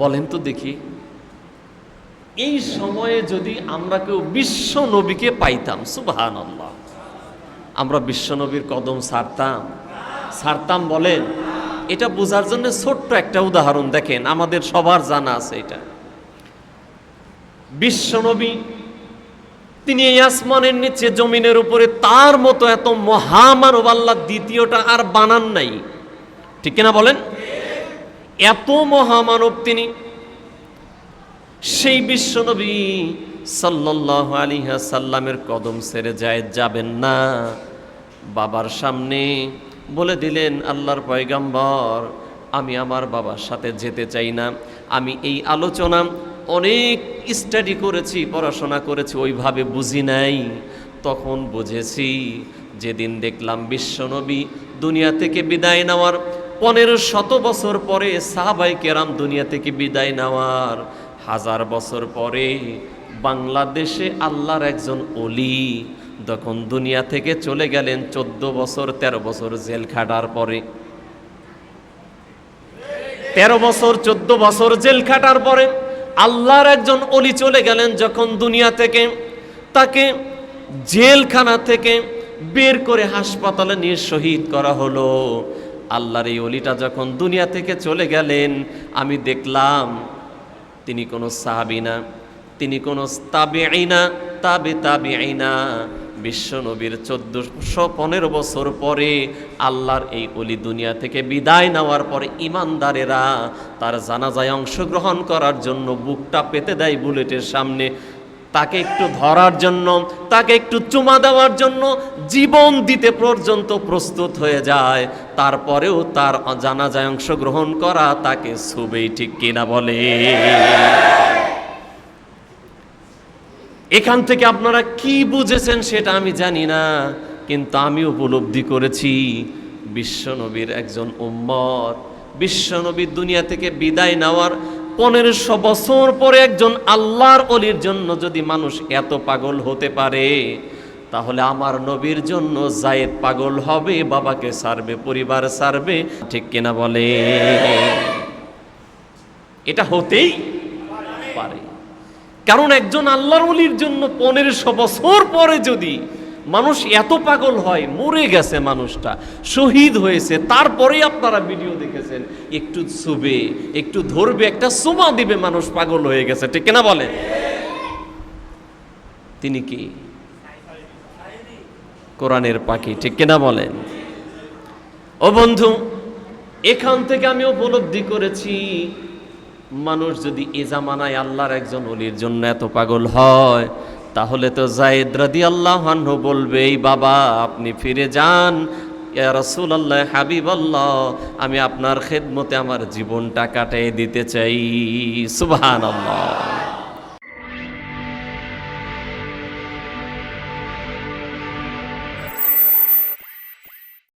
বলেন তো দেখি, এই সময়ে যদি আমরা কেউ বিশ্ব নবীকে পাইতাম, সুবহানাল্লাহ, আমরা বিশ্ব নবীর কদম ছাড়তাম বলেন? এটা বোঝার জন্য ছোট্ট একটা উদাহরণ দেখেন, আমাদের সবার জানা আছে এটা। বিশ্ব নবী তিনি এই আসমানের নিচে জমিনের উপরে তার মতো এত মহামানব আল্লাহ দ্বিতীয়টা আর বানান নাই, ঠিক কিনা বলেন? এত মহামানব তিনি, সেই বিশ্বনবী সাল্লাল্লাহু আলাইহি সাল্লামের কদম ছেড়ে যাবেন না। বাবার সামনে বলে দিলেন, আল্লাহর পয়গাম্বর, আমি আমার বাবার সাথে যেতে চাই না। আমি এই আলোচনা অনেক স্টাডি করেছি, পড়াশোনা করেছি, ওইভাবে বুঝি নাই। তখন বুঝেছি যেদিন দেখলাম বিশ্বনবী দুনিয়া থেকে বিদায় নেওয়ার 1500 বছর পরে, সাহাবায়ে কেরাম দুনিয়া থেকে বিদায় নেওয়ার 1000 বছর পরে বাংলাদেশে আল্লাহর একজন ওলি যখন দুনিয়া থেকে চলে গেলেন 14 বছর 13 বছর জেল খাটার পরে, 13 বছর 14 বছর জেল খাটার পরে আল্লাহর একজন ওলি চলে গেলেন যখন দুনিয়া থেকে, তাকে জেলখানা থেকে বের করে হাসপাতালে নিয়ে শহীদ করা হলো। আল্লাহর এই ওলিটা যখন দুনিয়া থেকে চলে গেলেন, আমি দেখলাম তিনি কোনো সাহাবী না, তিনি কোনো তাবেঈ না, তাবেঈ না। বিশ্ব নবীর 1415 বছর পরে আল্লাহর এই ওলি দুনিয়া থেকে বিদায় নেওয়ার পরে ইমানদারেরা তার জানাজায় অংশগ্রহণ করার জন্য বুকটা পেতে দেয় বুলেটের সামনে, তাকে একটু ধরার জন্য, তাকে একটু চুমা দেওয়ার জন্য জীবন দিতে পর্যন্ত প্রস্তুত হয়ে যায়। তারপরেও তার জানাজায় অংশগ্রহণ করা তাকে ছুবেই, ঠিক কিনা বলে? এখান থেকে আপনারা কি বুঝেছেন সেটা আমি জানি না, কিন্তু আমি উপলব্ধি করেছি বিশ্বনবীর একজন উম্মত, বিশ্বনবী দুনিয়া থেকে বিদায় নেওয়ার 1500 বছর পরে একজন আল্লাহর ওলির জন্য যদি মানুষ এত পাগল হতে পারে, তাহলে আমার নবীর জন্য যায়েদ পাগল হবে, বাবাকে ছাড়বে, পরিবার ছাড়বে, ঠিক কিনা বলে? এটা হতেই পারে, কারণ একজন আল্লাহর ওলির জন্য 1500 বছর পরে যদি মানুষ এত পাগল হয়, মরে গেছে মানুষটা, শহীদ হয়েছে, তারপরেই আপনারা ভিডিও দেখেছেন, একটু ছুবে, একটু ধরবে, একটা চুমা দিবে, মানুষ পাগল হয়ে গেছে, ঠিক কিনা বলে? তিনি কি কোরআনের পাখি, ঠিক কিনা বলেন? ও বন্ধু, এখান থেকে আমি উপলব্ধি করেছি মানুষ যদি এ জামানায় আল্লাহর একজন ওলির জন্য এত পাগল হয়, তাহলে তো যায়েদ রাদিয়াল্লাহু আনহু বলবে, এই বাবা আপনি ফিরে যান, ইয়া রাসূলুল্লাহ, হাবিবাল্লাহ, আমি আপনার খেদমতে আমার জীবনটা কাটিয়ে দিতে চাই। সুবহানাল্লাহ।